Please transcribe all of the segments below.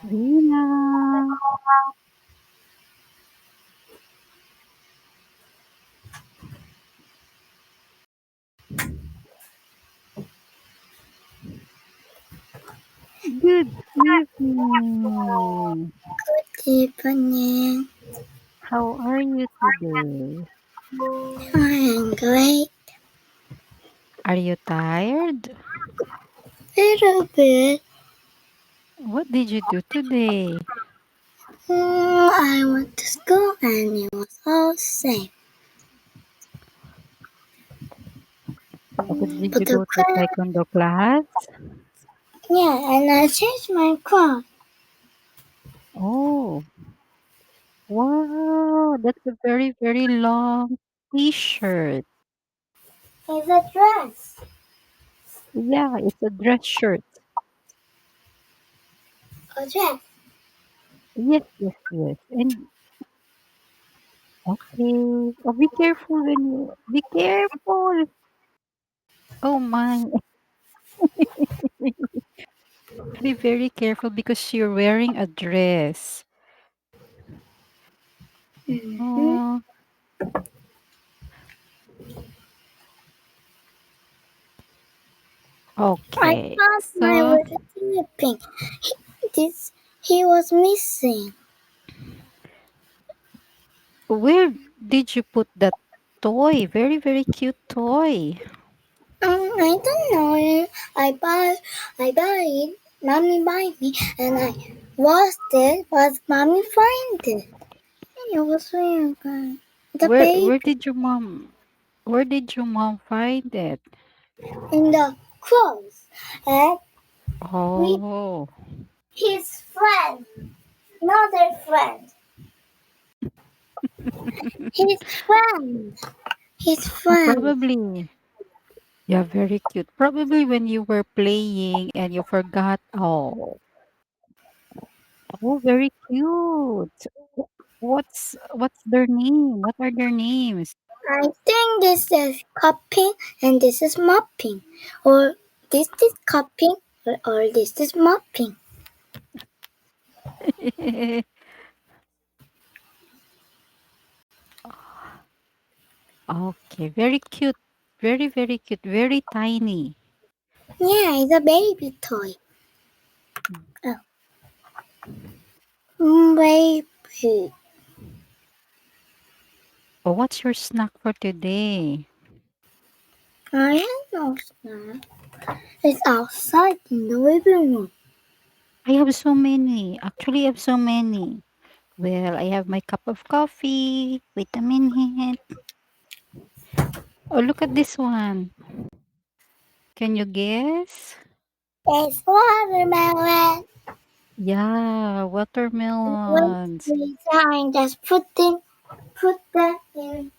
Rina. Good evening. Evening. How are you today? I'm great. Are you tired? Little bit. What did you do today? I went to school and it was all same. Did you But the go to class, taekwondo class? yeah, and I changed my class. Oh, wow, that's a very, very long t-shirt. It's a dress. Yeah, it's a dress shirt. A dress. Yes, yes, yes. And okay. Oh, be careful when you be careful. Oh my. Be very careful because you're wearing a dress. Mm-hmm. Oh, I okay. thought my So, was sleeping. This he was missing. where did you put that toy? Very, very cute toy. I don't know. I buy it. Mommy buy me, and I lost it. But mommy find it. It was really good. The Where baby did your mom where did your mom find it? in the clothes, and we Oh, his friend, another friend, his friend, his friend. probably. Yeah, very cute. Probably when you were playing and you forgot. Oh, very cute. What's their name? What are their names? I think this is cupping and this is mopping, or this is cupping or this is mopping. Okay, very cute. Very, very cute. Very tiny. Yeah, it's a baby toy. Oh, baby. Oh, what's your snack for today? I have no snack. It's outside in the living room. I have so many. Actually, I have so many. Well, I have my cup of coffee. Wait a minute. Oh, look at this one. Can you guess? It's watermelon. Yeah, Wait, watermelons. please, I just put that in.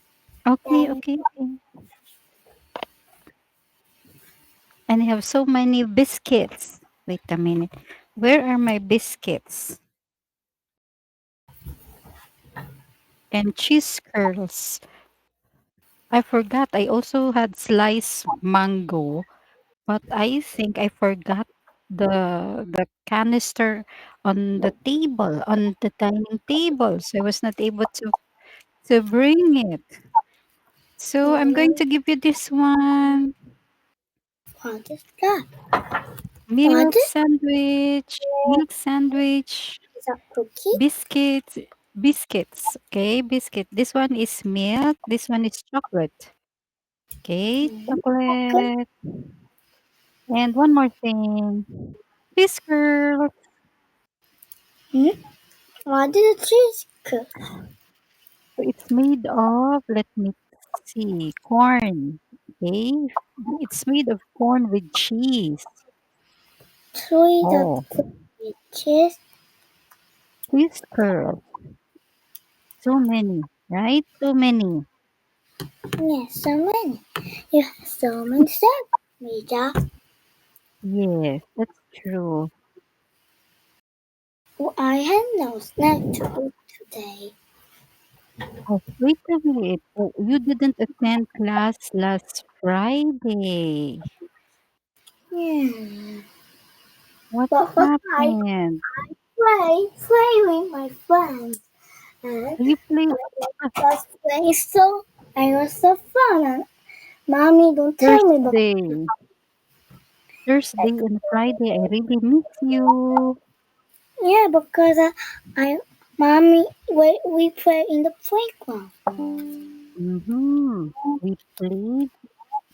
Okay, Then okay, okay. And I have so many biscuits. Wait a minute. Where are my biscuits? And cheese curls. I forgot. I also had sliced mango, but I think I forgot the canister on the table, on the dining table. So I was not able to bring it. So I'm going what to give you this one. is that? What Milk is sandwich, milk sandwich, a cookie? biscuits, biscuits. Okay, biscuit. This one is milk. This one is chocolate. Okay, Okay. chocolate. And one more thing. This girl. Hmm? What is a cheese cookie? So it's made of, let me see, corn. Okay, it's made of corn with cheese. Sweet of Oh, cheese. this girl. So many, right? So many. Yes, so many. You have so many stuff, Rita. Yes, that's true. I had no snack to eat today. Oh, wait a minute. Oh, you didn't attend class last Friday. Yeah. What But I happened? play with my friends, and You play I was playing so I was so fun. And mommy, don't tell me about Thursday. Thursday and Friday. I really miss you. yeah because I mommy we play in the playground Mm-hmm. We played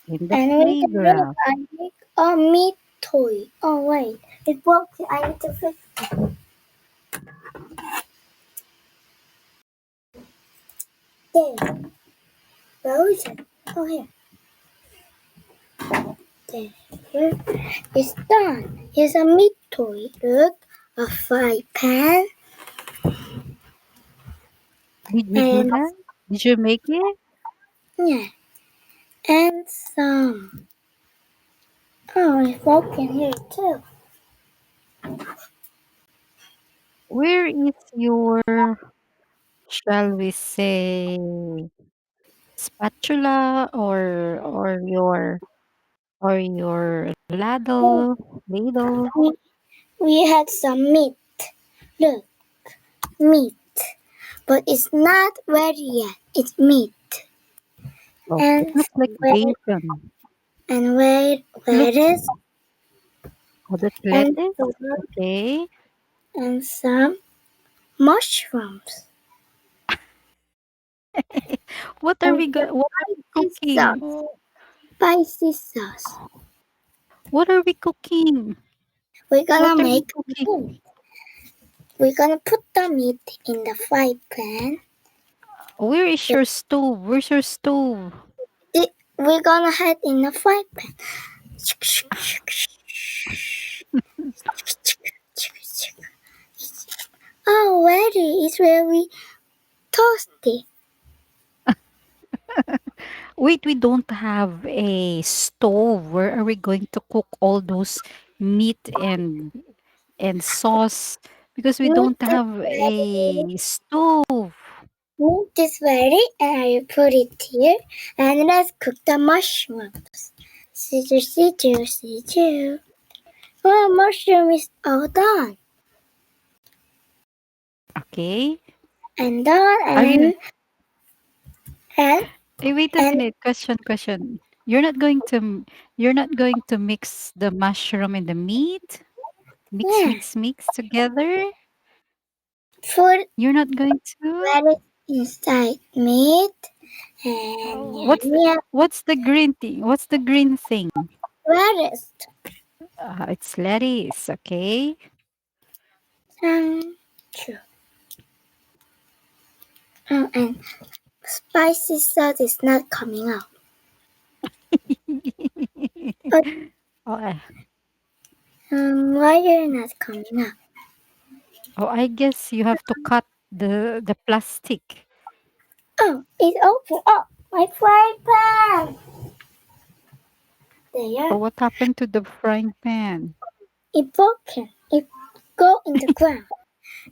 in the and we can look. playground. I make a meat toy. Oh wait, it broke. I need to fix there. Where is it? Oh here. There. Here. It's done. Here's a meat toy. Look, a fry pan Did you do and that? Did you make it? yeah, and some. Oh, it's broken here too. Where is your, shall we say, spatula or your ladle? We, we had some meat. Look, meat. But it's not ready yet. It's meat. Oh, it And looks like where bacon. and where Look, lettuce oh, that's and lettuce. Okay. some mushrooms What are and we some what are we spicy cooking? sauce. Spicy sauce. What are we cooking? We're What gonna are we make cooking? meat. We're gonna put the meat in the fry pan. Where is your stove? Where's your stove? We're gonna head in the fry pan. Oh, ready. It's very toasty. Wait, we don't have a stove. Where are we going to cook all those meat and sauce? Because we Meat don't is have ready. a stove. Meat is ready, and I put it here. And let's cook the mushrooms. Scissor, scissor, scissor. Oh, mushroom is all done. Okay. And done, I mean, and, hey, wait a and minute. Question. You're not going to mix the mushroom and the meat? Mix, yeah, mix, mix together? put You're not going to? lettuce inside meat. And Oh, yum, yum, what's the green thing? What's the green thing? lettuce. It's lettuce, okay? True. Oh, and spicy sauce is not coming out. Oh, Oh, why you're not coming out? I guess you have to cut the plastic. Oh, it's open. Oh, my fry pan. Oh, There. what happened to the frying pan? It broken. It go in the ground.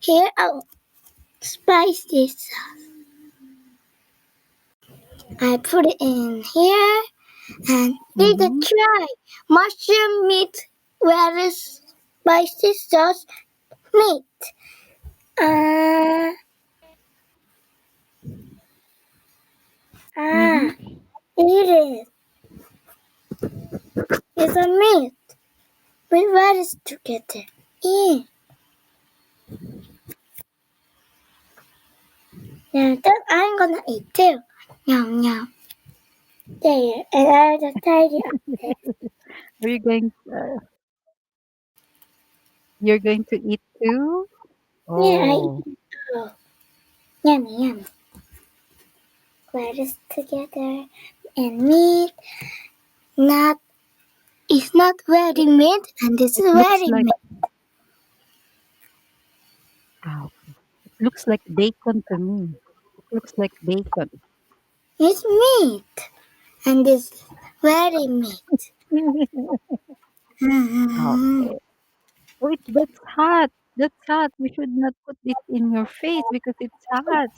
Here, I'll spice this. I put it in here and give it a Mm-hmm. try. Mushroom meat, lettuce, spicy sauce, meat. Ah, ah, Mm-hmm. eat it. It's a meat with lettuce together. Yeah, now that I'm gonna eat too. Yum yum. There, and I just tidy up there. Are you going? You're going to eat too? Yeah, I eat Oh, it all. Yummy yummy. Lettuce together and meat. Not it's not ready made and this it is looks ready like made. okay. It looks like bacon to me. It looks like bacon. It's meat and this is ready made. Okay. Wait, that's hot. That's hot. You should not put it in your face because it's hot.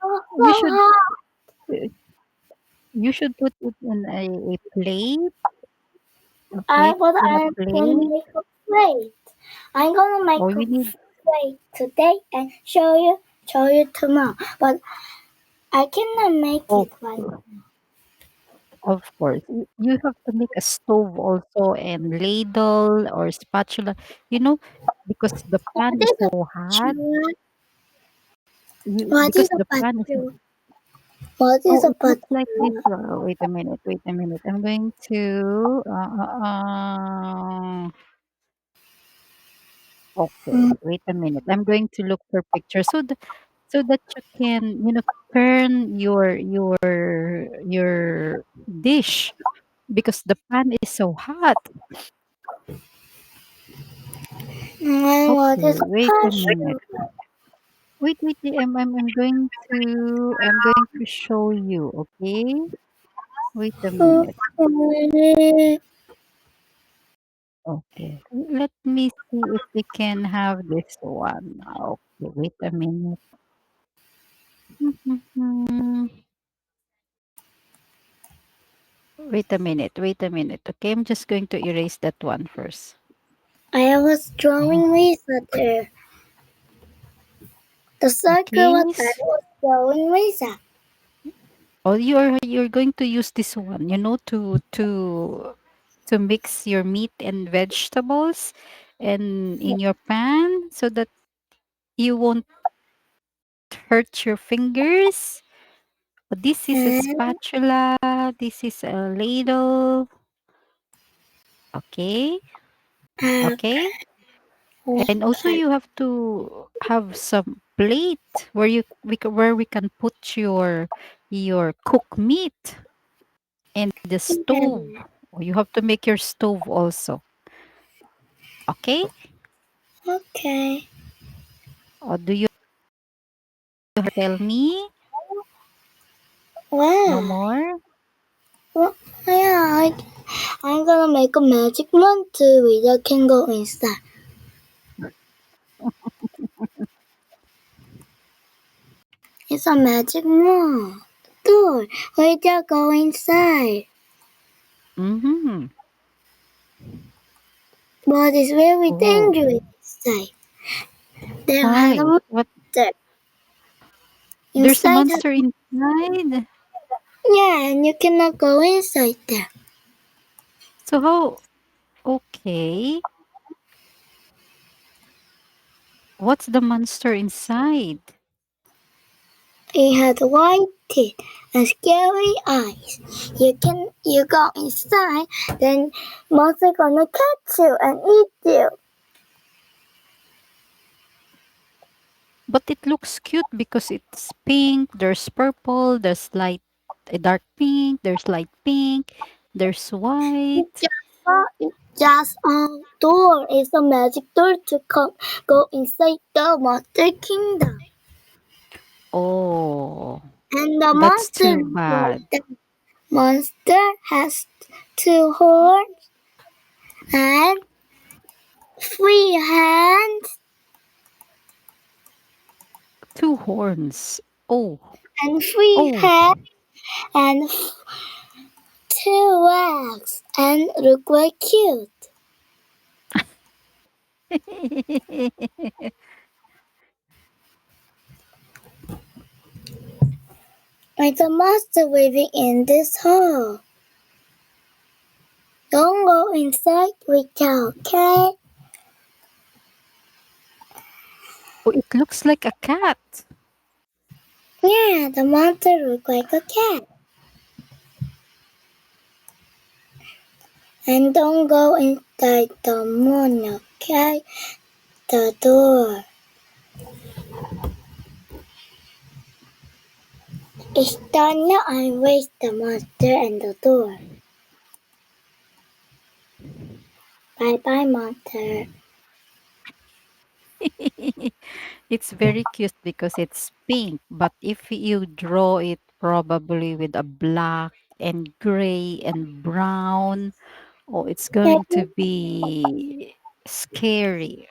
Oh, You should you should put it in a plate Okay, But you wanna I can play? make a plate. I'm gonna make Oh, a you need. plate today and show you tomorrow. But I cannot make Oh, it right. of course. You have to make a stove also and ladle or spatula. You know, because the What pan is is a so hot. patchouli? What is Because a the pan is. patchouli? What is Oh, a it looks like this. patchouli? Wait a minute. Wait a minute. I'm going to. Okay. Hmm. Wait a minute. I'm going to look for pictures so that you can turn your dish because the pan is so hot. What is Okay. a Wait a minute. patchouli? Wait. I'm going to show you. Okay. Wait a minute. Okay. Okay. Let me see if we can have this one. Okay. Wait a minute. Wait a minute. Wait a minute. Okay. I'm just going to erase that one first. I was Oh. drawing Lisa. The circle Okay. what I was drawing Lisa. Oh, you're going to use this one, to mix your meat and vegetables and in your pan so that you won't hurt your fingers. This is a And spatula. This is a ladle. Okay. Okay. And also okay. you have to have some plate where we can put your cooked meat and the stove. Yeah. Or you have to make your stove also. Okay? Okay. Or do you tell me no Wow. more? Well, yeah, I'm gonna make a magic wand too that can go inside. It's a magic wand. Door. Wait, go inside. Mm-hmm. But it's very Oh, dangerous inside. There has a why? What? monster. There's a Inside has, monster inside. yeah, and you cannot go inside there. So how? Okay. What's the monster inside? It has white teeth and scary eyes. You go inside, then monster gonna catch you and eat you. But it looks cute because it's pink. There's purple. There's light, a dark pink. There's light pink. There's white. Just door is a magic door to go inside the monster kingdom. Oh, And the that's monster too bad. the monster has two horns and three hands Two horns. Oh, and three oh. hands and two legs and look very cute. Like a monster living in this hole. Don't go inside without, okay? Oh, it looks like a cat. Yeah, the monster look like a cat. And don't go inside the moon, okay? The door. It's done now. I raised the monster and the door. Bye bye, monster. It's very cute because it's pink, but if you draw it probably with a black and gray and brown, oh, it's going to be scary,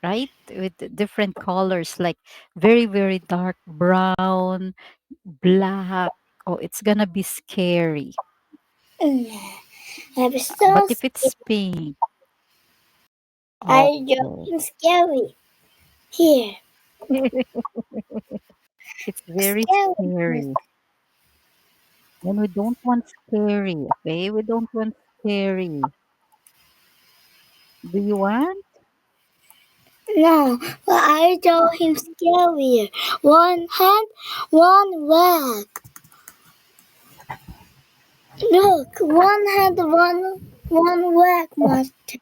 right? With the different colors like very, very dark brown, black. Oh, it's gonna be scary. Yeah. F is But so if it's scary. pink, I okay. just scary. Here, It's very scary. scary. And we don't want scary, okay? We don't want scary. Do you want? No, but I told him scarier. One hand, one leg. Look, one hand, one leg Oh, monster.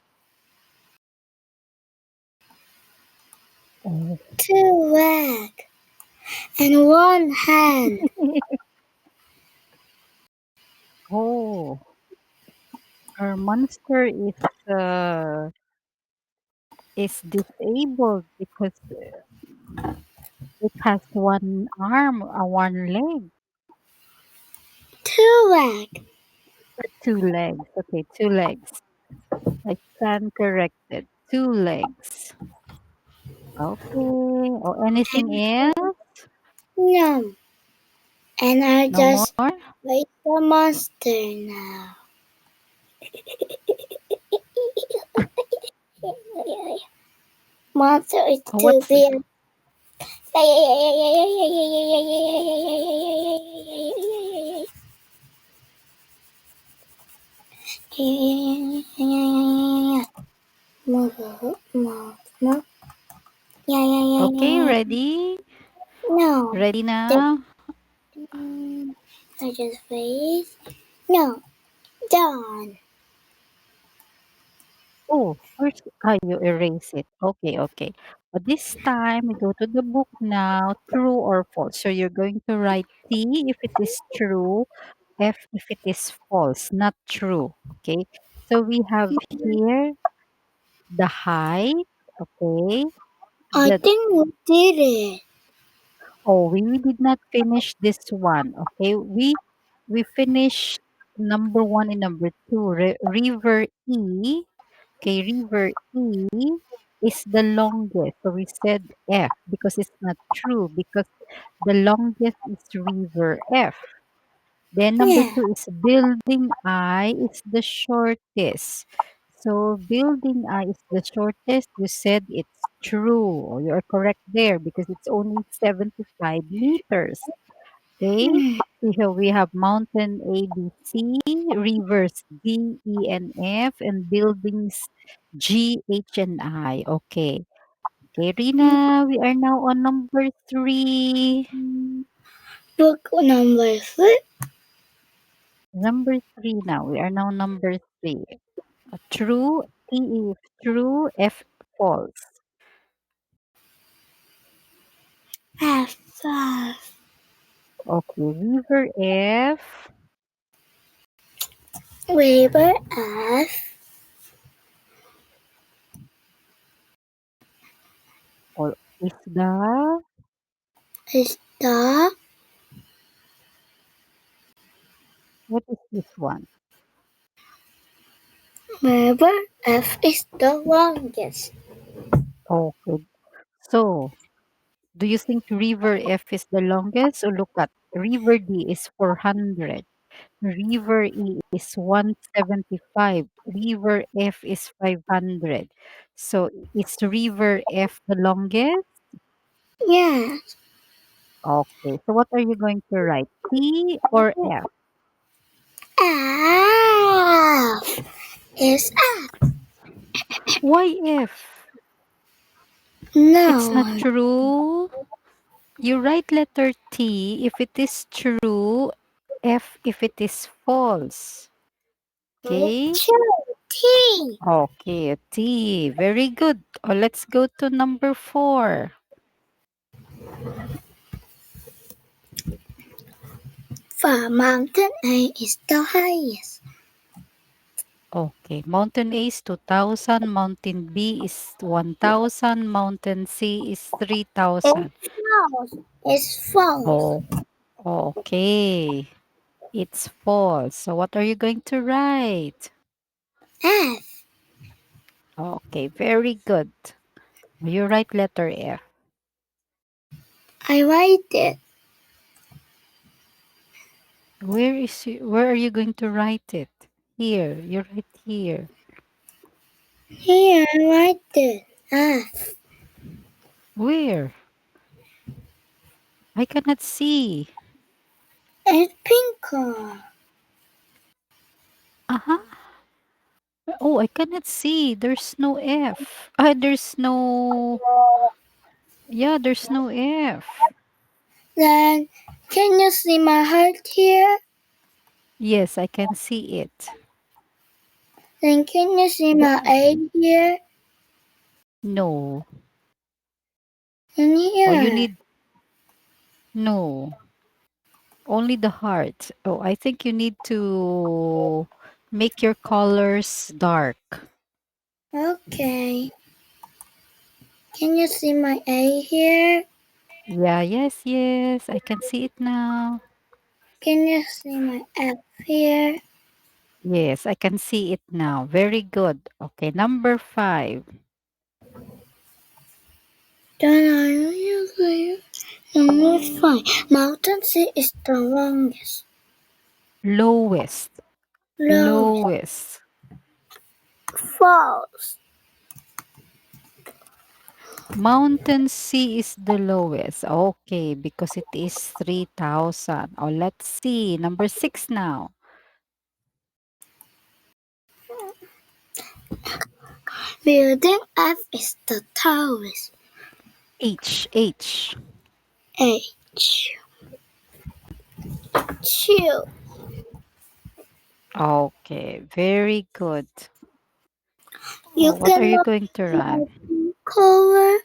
oh. Two leg and one hand. Oh, our monster is disabled because it has one arm, one leg, Two leg. two legs. Okay, two legs. I stand corrected. Two legs. Okay. Or anything And else? no. And I No more? just wait the monster now. Monster is too What's big. okay? Ready? No, Ready just, now? I just wait. No, done. Oh, first, you erase it. Okay, okay. But this time, we go to the book now, true or false. So you're going to write T if it is true, F if it is false, not true. Okay. So we have here the height. Okay. I The think we did it. Oh, we did not finish this one. Okay. We finished number one and number two. River E. Okay, river E is the longest. So we said F because it's not true because the longest is river F. Then number Yeah. two is building I is the shortest. So building I is the shortest. You said it's true. You are correct there because it's only 75 meters. Okay. Hmm. So here we have mountain A, B, C, rivers D, E, and F, and buildings G, H, and I. Okay. Okay, Rina, we are now on number three. Book number three. Number three now. We are now number three. True, T is true, F false. F5. Okay, river F River F is the, is the what is this one? river F is the longest. Okay, so do you think river F is the longest? So look at river D is 400. River E is 175. River F is 500. So is river F the longest? Yeah. Okay. So what are you going to write? T or F? F is F. Why F? It's not No. true. You write letter T if it is true, F if it is false. Okay? It's T. Okay, T. Very good. Let's go to number four. For mountain A is the highest. Okay. Mountain A is 2,000. Mountain B is 1,000. Mountain C is It's 3,000. false. It's false. Oh, okay. It's false. So what are you going to write? F. Okay, very good. You write letter F. I write it. Where are you going to write it? here. You're right here. Here, right there. Where? I cannot see. It's pink car. Uh-huh. Oh, I cannot see. There's no F. There's no. Yeah, there's no F. Then, can you see my heart here? Yes, I can see it. Then, can you see my Where? A here? No. And Oh, you here. need. No. Only the heart. Oh, I think you need to make your colors dark. Okay. Can you see my A here? Yeah, yes, yes. I can see it now. Can you see my F here? Yes, I can see it now. Very good. Okay, number five. Then I usually number five. Mountain sea is the longest. Lowest. Lowest Lowest. falls. Mountain sea is the lowest. Okay, because it is 3,000. Oh, let's see. Number six now. Building F is the tallest. H. H. H. Chill. Okay, very good. You Oh, what are you cannot going to see my run? pink color.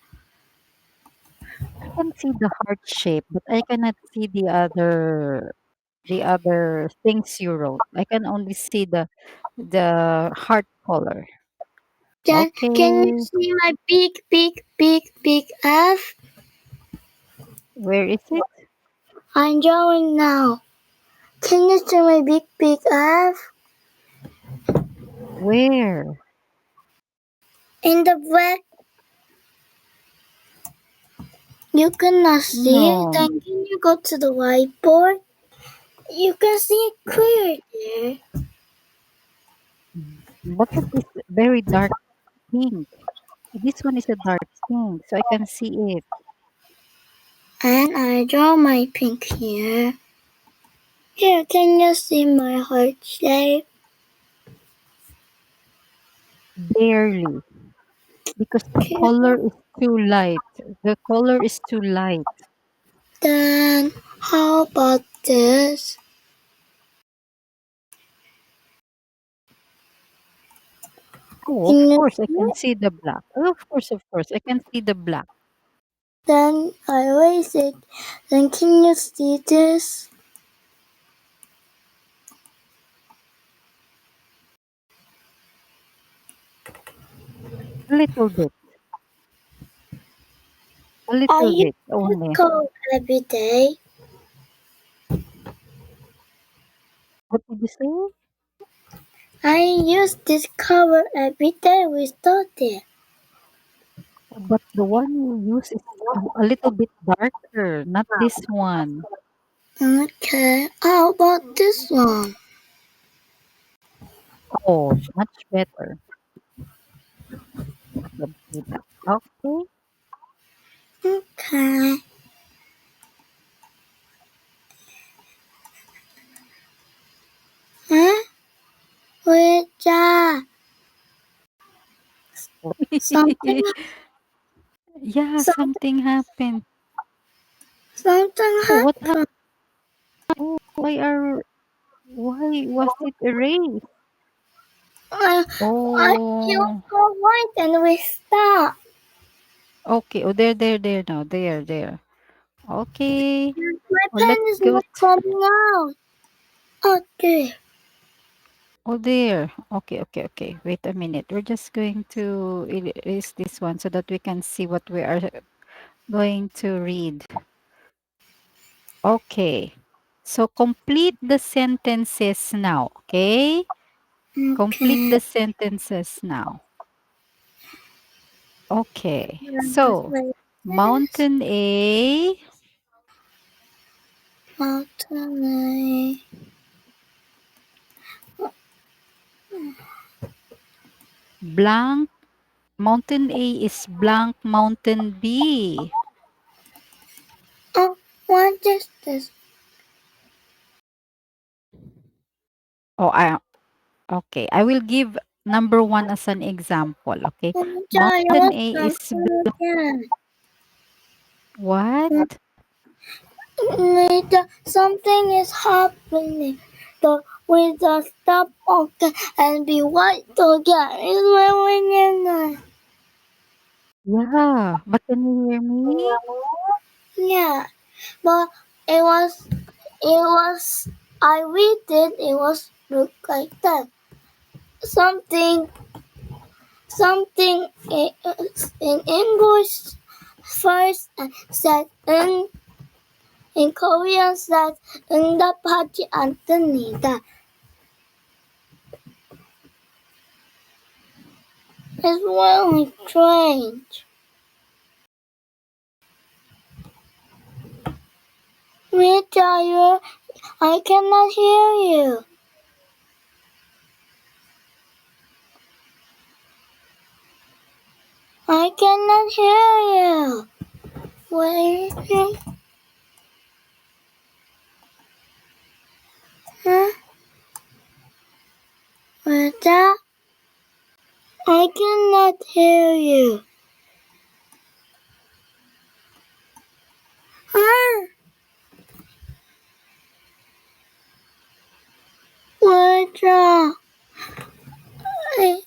I can see the heart shape, but I cannot see the other things you wrote. I can only see the heart color. Then can you Okay, see my big F? where is it? I'm drawing now. Can you see my big F? Where? In the black, you cannot see it. No, Then can you go to the whiteboard? You can see it clear there. but it is very dark pink. This one is a dark pink, so I can see it. And I draw my pink here. Here, can you see my heart shape? Barely, because the Okay. color is too light. The color is too light. Then how about this? Oh, Can of you course, I see can it? see the black. Oh, of course, I can see the black. Then I erase it. Then can you see this? A little bit, a I little use bit this only. color every day. What did you say? I use this color every day we started. But the one you use is a little bit darker, not this one. Okay, how about this one? Oh, much better. I can see that. Okay. Okay. Huh? Wait, something, Yeah, something, something happened. something Oh, what happened? happened. Oh, why was it erased? I, I killed Oh, the light and we stopped. okay. Oh, there now. There. Okay. My Oh, pen let's is go. not coming out. Okay. Oh, there. Okay. Wait a minute. We're just going to erase this one so that we can see what we are going to read. Okay. So complete the sentences now. Okay. Complete Okay. the sentences now. Okay. So, Like this. mountain A. Mountain. Blank Mountain A is blank Mountain B. Oh, what is this? Oh, okay. I will give number one as an example. Okay. Oh, I Mountain want A is something again. what? Something is happening. We just stop okay and be white again. It's really Yeah. But can you hear me? yeah, but it was I read it. It was look like that. Something something in English first said in Korean said 응답하지 않습니다. It's really strange. Me tell you, I cannot hear you. I cannot hear you. Wait, huh? What's that? I cannot hear you. Huh? What's that?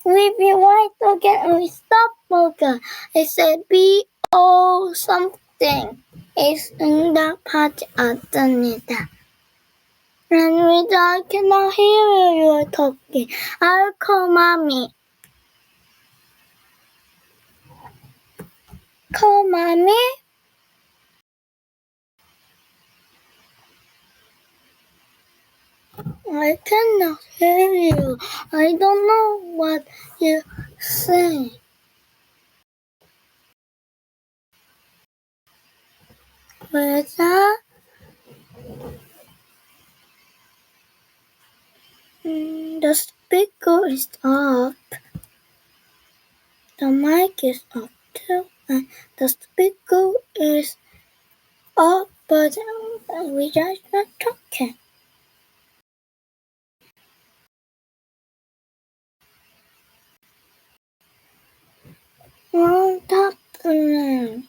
We be white again and we stop again. I said B-O something. It's in the part underneath. And I cannot hear you talking. I'll call mommy. Call mommy? I cannot hear you. I don't know what you say. Whether the speaker is up, the mic is up too, and the speaker is up, but we just not talking. What's happening?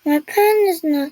My pen is not.